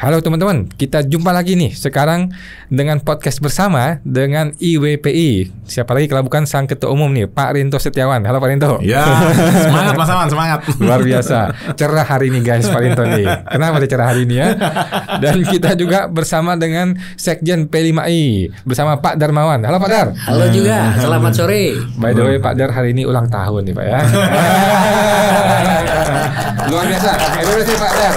Halo teman-teman, kita jumpa lagi nih sekarang dengan podcast bersama dengan IWPI. Siapa lagi kalau bukan Sang Ketua Umum nih, Pak Rinto Setiawan. Halo Pak Rinto. Ya, semangat Mas Awan, semangat. Luar biasa, cerah hari ini guys Pak Rinto nih. Kenapa dia cerah hari ini ya? Dan kita juga bersama dengan Sekjen P5I bersama Pak Darmawan. Halo Pak Dar. Halo juga, selamat sore. By the way Pak Dar hari ini ulang tahun nih Pak ya. Luar biasa, happy Pak Dar.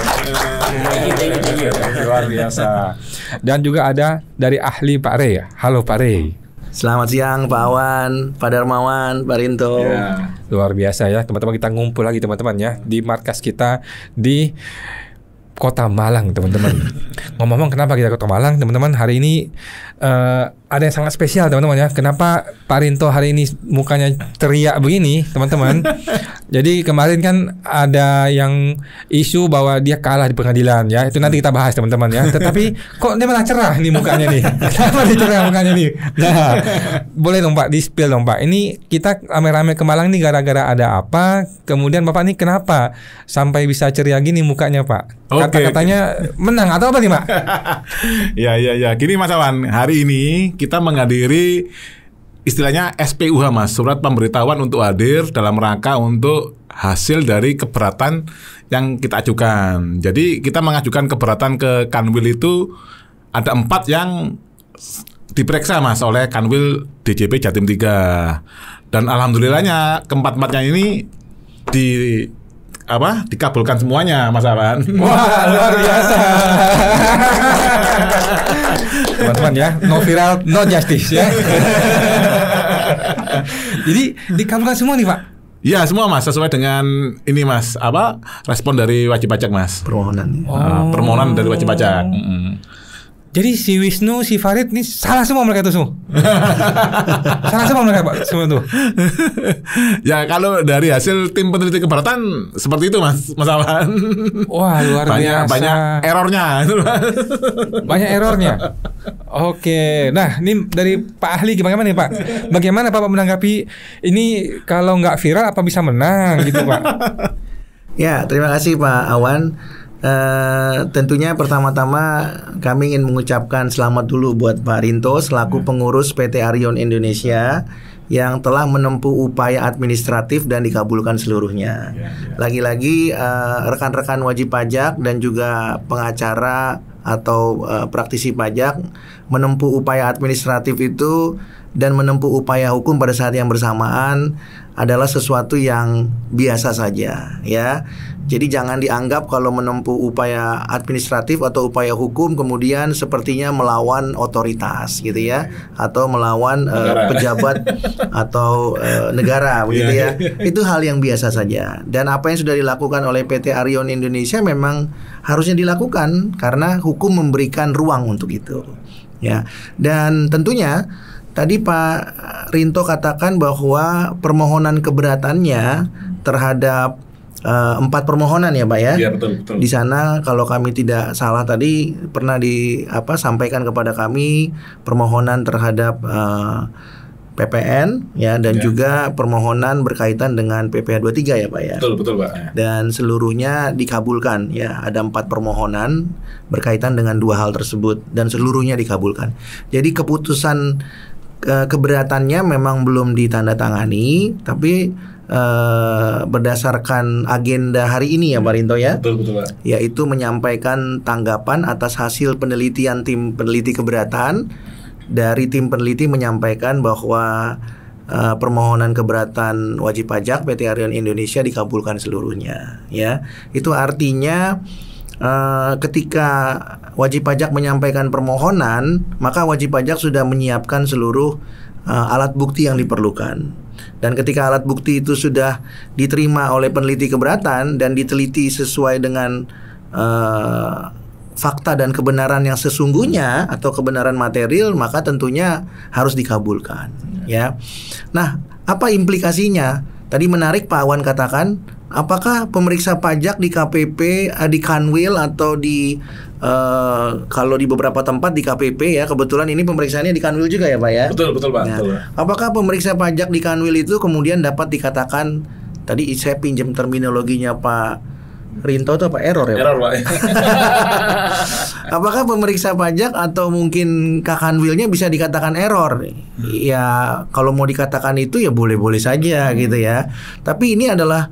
Luar biasa. Dan juga ada dari ahli Pak Rey. Halo Pak Rey. Selamat siang Pak Awan, Pak Darmawan, Pak Rinto. Ya, luar biasa ya teman-teman, kita ngumpul lagi teman-teman ya di markas kita di Kota Malang teman-teman. Ngomong-ngomong kenapa kita Kota Malang teman-teman, hari ini ada yang sangat spesial teman-teman ya. Kenapa Pak Rinto hari ini mukanya teriak begini teman-teman? Jadi kemarin kan ada yang isu bahwa dia kalah di pengadilan ya. Itu nanti kita bahas teman-teman ya. Tetapi kok dia malah cerah nih mukanya nih. Kenapa dia cerah mukanya nih? Nah, boleh dong Pak di-spill dong Pak. Ini kita rame-rame ke Malang nih gara-gara ada apa? Kemudian Bapak nih kenapa sampai bisa ceria gini mukanya Pak? Kata-katanya menang atau apa nih Pak? Ya. Gini Mas Awan, hari ini kita menghadiri istilahnya SPUH Mas, surat pemberitahuan untuk hadir dalam rangka untuk hasil dari keberatan yang kita ajukan. Jadi kita mengajukan keberatan ke Kanwil itu ada 4 yang diperiksa Mas oleh Kanwil DJP Jatim 3. Dan alhamdulillahnya keempat-empatnya ini dikabulkan semuanya Mas Awan. Wah, luar biasa. Teman-teman ya, no viral, no justice ya. Jadi dikabulkan semua nih Pak? Ya semua Mas, sesuai dengan ini Mas, respon dari wajib pajak Mas. Permohonan. Permohonan dari wajib pajak. Jadi si Wisnu, si Farid ini salah semua mereka itu semua. Salah semua mereka Pak, semua tuh. Ya kalau dari hasil tim peneliti keberatan seperti itu Mas Awan. Wah luar biasa. Banyak errornya. Banyak errornya. Oke, nah ini dari Pak Ahli gimana nih Pak? Bagaimana Bapak menanggapi ini, kalau nggak viral apa bisa menang gitu Pak? Ya, terima kasih Pak Awan. Tentunya pertama-tama kami ingin mengucapkan selamat dulu buat Pak Rinto selaku pengurus PT Arion Indonesia yang telah menempuh upaya administratif dan dikabulkan seluruhnya. Lagi-lagi rekan-rekan wajib pajak dan juga pengacara atau praktisi pajak menempuh upaya administratif itu dan menempuh upaya hukum pada saat yang bersamaan adalah sesuatu yang biasa saja ya. Jadi jangan dianggap kalau menempuh upaya administratif atau upaya hukum kemudian sepertinya melawan otoritas gitu ya, atau melawan pejabat atau negara begitu ya. Itu hal yang biasa saja. Dan apa yang sudah dilakukan oleh PT Arion Indonesia memang harusnya dilakukan karena hukum memberikan ruang untuk itu. Ya. Dan tentunya tadi Pak Rinto katakan bahwa permohonan keberatannya terhadap 4 permohonan ya Pak ya. Iya betul. Di sana kalau kami tidak salah tadi pernah sampaikan kepada kami permohonan terhadap PPN ya dan juga permohonan berkaitan dengan PPh 23 ya Pak ya. Betul Pak. Dan seluruhnya dikabulkan ya. Ada 4 permohonan berkaitan dengan 2 hal tersebut dan seluruhnya dikabulkan. Jadi keputusan keberatannya memang belum ditandatangani, tapi berdasarkan agenda hari ini ya Pak Rinto ya. Betul Pak. Yaitu menyampaikan tanggapan atas hasil penelitian tim peneliti keberatan. Dari tim peneliti menyampaikan bahwa permohonan keberatan wajib pajak PT Arion Indonesia dikabulkan seluruhnya ya. Itu artinya ketika wajib pajak menyampaikan permohonan, maka wajib pajak sudah menyiapkan seluruh alat bukti yang diperlukan. Dan ketika alat bukti itu sudah diterima oleh peneliti keberatan dan diteliti sesuai dengan fakta dan kebenaran yang sesungguhnya atau kebenaran material, maka tentunya harus dikabulkan ya. Nah, apa implikasinya? Tadi menarik Pak Awan katakan, apakah pemeriksa pajak di KPP, di Kanwil atau di kalau di beberapa tempat di KPP ya, kebetulan ini pemeriksaannya di Kanwil juga ya Pak ya. Betul Pak. Nah, apakah pemeriksa pajak di Kanwil itu kemudian dapat dikatakan, tadi saya pinjam terminologinya Pak Rinto itu apa error ya? Error, Pak. Apakah pemeriksa pajak atau mungkin Kakanwilnya bisa dikatakan error? Ya kalau mau dikatakan itu ya boleh-boleh saja gitu ya. Tapi ini adalah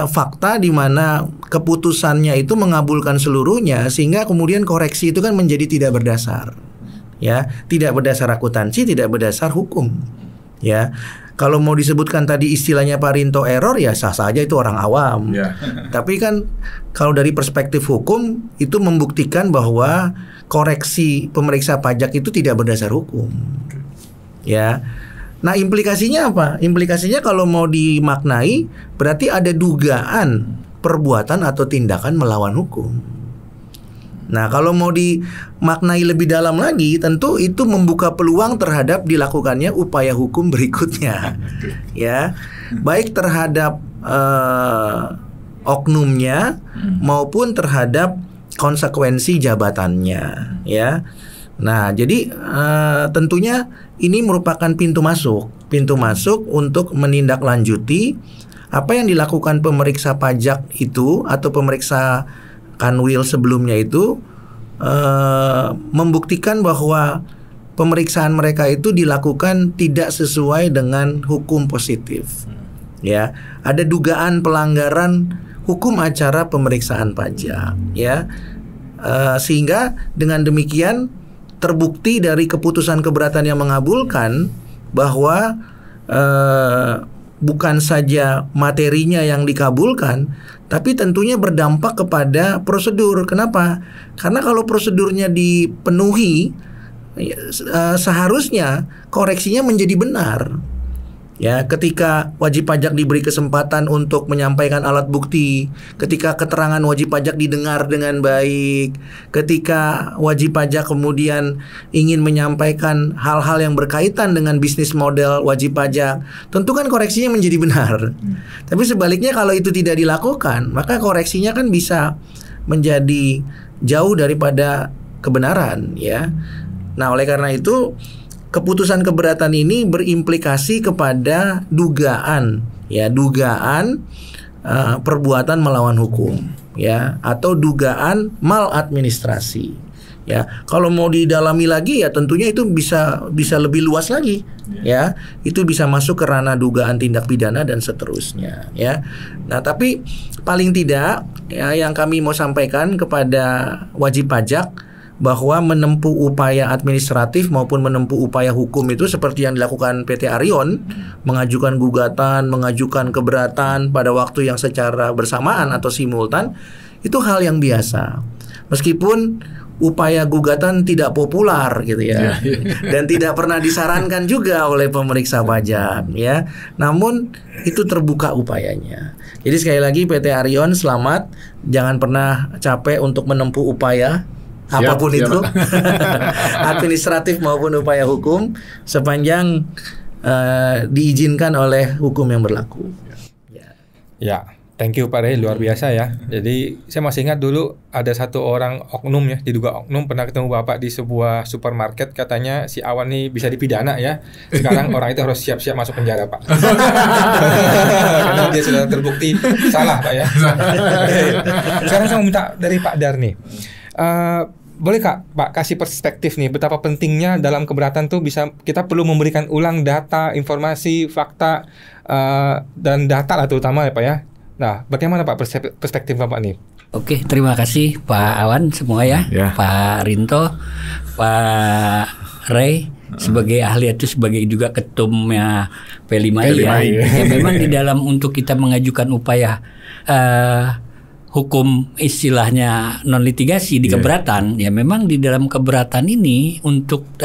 fakta di mana keputusannya itu mengabulkan seluruhnya, sehingga kemudian koreksi itu kan menjadi tidak berdasar. Ya, tidak berdasar akuntansi, tidak berdasar hukum. Ya. Kalau mau disebutkan tadi istilahnya Pak Rinto error, ya sah saja, itu orang awam. Ya. Tapi kan kalau dari perspektif hukum itu membuktikan bahwa koreksi pemeriksa pajak itu tidak berdasar hukum. Ya. Nah, implikasinya apa? Implikasinya kalau mau dimaknai berarti ada dugaan perbuatan atau tindakan melawan hukum. Nah, kalau mau dimaknai lebih dalam lagi, tentu itu membuka peluang terhadap dilakukannya upaya hukum berikutnya, ya, baik terhadap oknumnya maupun terhadap konsekuensi jabatannya, ya. Nah, jadi tentunya ini merupakan pintu masuk untuk menindaklanjuti apa yang dilakukan pemeriksa pajak itu atau pemeriksa Kanwil sebelumnya itu, membuktikan bahwa pemeriksaan mereka itu dilakukan tidak sesuai dengan hukum positif. Ya, ada dugaan pelanggaran hukum acara pemeriksaan pajak, ya. Sehingga dengan demikian terbukti dari keputusan keberatan yang mengabulkan bahwa bukan saja materinya yang dikabulkan, tapi tentunya berdampak kepada prosedur. Kenapa? Karena kalau prosedurnya dipenuhi, seharusnya koreksinya menjadi benar. Ya, ketika wajib pajak diberi kesempatan untuk menyampaikan alat bukti, ketika keterangan wajib pajak didengar dengan baik, ketika wajib pajak kemudian ingin menyampaikan hal-hal yang berkaitan dengan bisnis model wajib pajak, tentu kan koreksinya menjadi benar. Tapi sebaliknya kalau itu tidak dilakukan, maka koreksinya kan bisa menjadi jauh daripada kebenaran, ya. Nah, oleh karena itu keputusan keberatan ini berimplikasi kepada dugaan perbuatan melawan hukum, ya, atau dugaan maladministrasi. Ya, kalau mau didalami lagi ya tentunya itu bisa lebih luas lagi, ya. Itu bisa masuk ke ranah dugaan tindak pidana dan seterusnya, ya. Nah, tapi paling tidak ya yang kami mau sampaikan kepada wajib pajak bahwa menempuh upaya administratif maupun menempuh upaya hukum itu seperti yang dilakukan PT Arion, mengajukan gugatan, mengajukan keberatan pada waktu yang secara bersamaan atau simultan, itu hal yang biasa. Meskipun upaya gugatan tidak populer gitu ya, dan tidak pernah disarankan juga oleh pemeriksa pajak, ya. Namun itu terbuka upayanya. Jadi sekali lagi PT Arion selamat, jangan pernah capek untuk menempuh upaya apapun itu, administratif maupun upaya hukum, sepanjang diizinkan oleh hukum yang berlaku. Ya, thank you Pak Rey, luar biasa ya. Jadi saya masih ingat dulu ada satu orang oknum ya, diduga oknum, pernah ketemu Bapak di sebuah supermarket, katanya si Awan nih bisa dipidana ya. Sekarang orang itu harus siap-siap masuk penjara Pak. Karena dia sudah terbukti salah Pak ya. Sekarang saya mau minta dari Pak Dar nih. Boleh Pak kasih perspektif nih betapa pentingnya dalam keberatan tuh kita perlu memberikan ulang data, informasi, fakta dan data lah terutama ya Pak ya. Nah, bagaimana Pak perspektif Bapak nih? Oke, terima kasih Pak Awan semua ya. Pak Rinto, Pak Rey sebagai ahli itu sebagai juga ketumnya P5I ya. Memang di dalam untuk kita mengajukan upaya hukum istilahnya non litigasi di keberatan, ya memang di dalam keberatan ini untuk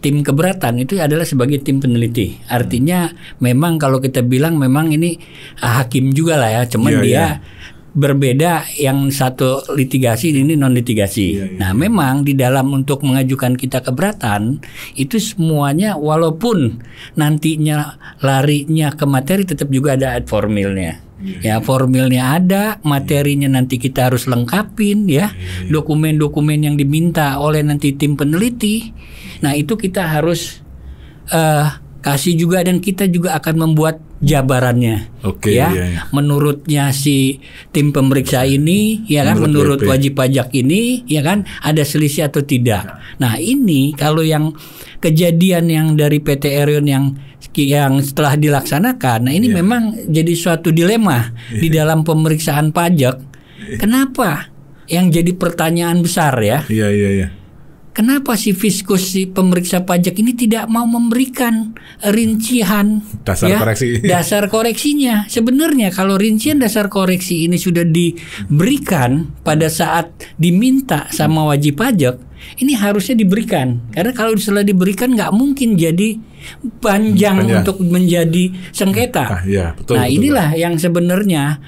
tim keberatan itu adalah sebagai tim peneliti. Artinya memang kalau kita bilang memang ini hakim juga lah ya, cuman dia berbeda, yang satu litigasi ini non litigasi. Nah, memang di dalam untuk mengajukan kita keberatan itu semuanya walaupun nantinya larinya ke materi tetap juga ada ad formilnya. Ya, formilnya ada, materinya nanti kita harus lengkapin ya. Dokumen-dokumen yang diminta oleh nanti tim peneliti. Nah, itu kita harus kasih juga, dan kita juga akan membuat jabarannya. Oke, ya. iya. Menurutnya si tim pemeriksa ini, ya kan, menurut wajib pajak ini, ya kan, ada selisih atau tidak. Nah, ini kalau yang kejadian yang dari PT Arion yang setelah dilaksanakan, nah ini memang jadi suatu dilema di dalam pemeriksaan pajak. Kenapa? Yang jadi pertanyaan besar ya. Iya. Kenapa si fiskus, si pemeriksa pajak ini tidak mau memberikan rincian dasar koreksinya? Sebenarnya kalau rincian dasar koreksi ini sudah diberikan pada saat diminta sama wajib pajak, ini harusnya diberikan. Karena kalau setelah diberikan nggak mungkin jadi panjang untuk menjadi sengketa. Betul, nah, inilah yang sebenarnya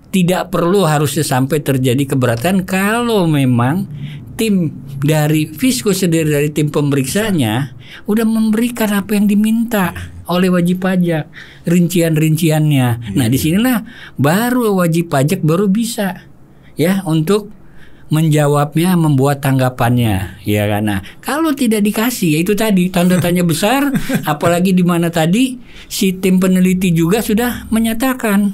tidak perlu harusnya sampai terjadi keberatan kalau memang tim dari fiskus sendiri, dari tim pemeriksanya udah memberikan apa yang diminta oleh wajib pajak, rincian-rinciannya. Nah, disinilah baru wajib pajak baru bisa ya untuk menjawabnya, membuat tanggapannya, ya kan. Nah, kalau tidak dikasih, ya itu tadi tanda tanya besar, apalagi di mana tadi si tim peneliti juga sudah menyatakan,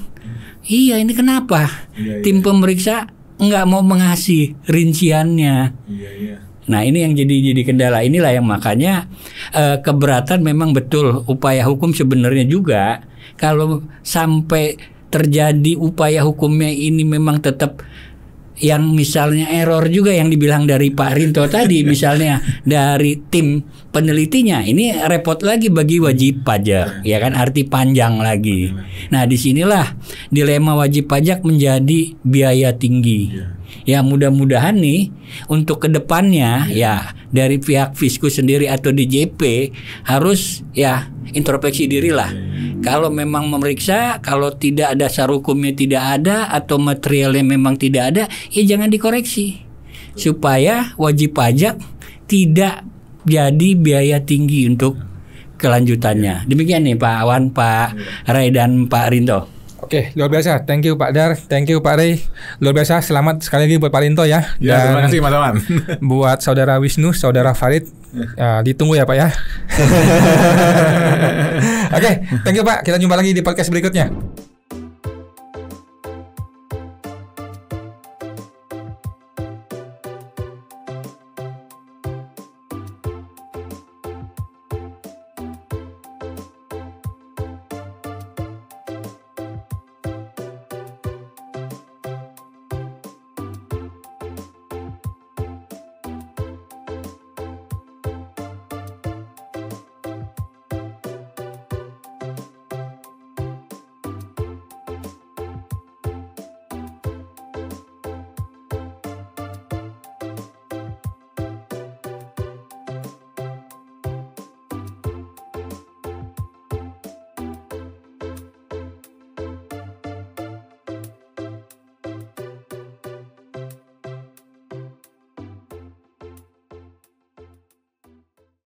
iya ini kenapa tim pemeriksa nggak mau mengasih rinciannya. Nah, ini yang jadi kendala. Inilah yang makanya keberatan memang betul upaya hukum sebenarnya juga. Kalau sampai terjadi upaya hukumnya ini memang tetap yang misalnya error juga yang dibilang dari Pak Rinto tadi, misalnya dari tim penelitinya, ini repot lagi bagi wajib pajak, ya kan, arti panjang lagi. Nah, disinilah dilema wajib pajak menjadi biaya tinggi. Ya, mudah-mudahan nih untuk kedepannya ya dari pihak fiskus sendiri atau DJP harus ya introspeksi diri lah. Kalau memang memeriksa, kalau tidak dasar hukumnya tidak ada atau materialnya memang tidak ada, ya jangan dikoreksi supaya wajib pajak tidak jadi biaya tinggi untuk kelanjutannya. Demikian nih Pak Awan, Pak Ray dan Pak Rinto. Oke, luar biasa. Thank you Pak Dar, thank you Pak Ray. Luar biasa. Selamat sekali lagi buat Pak Rinto ya. Ya, terima kasih Mas Awan. Buat Saudara Wisnu, Saudara Farid, ditunggu ya Pak ya. Oke, thank you Pak. Kita jumpa lagi di podcast berikutnya.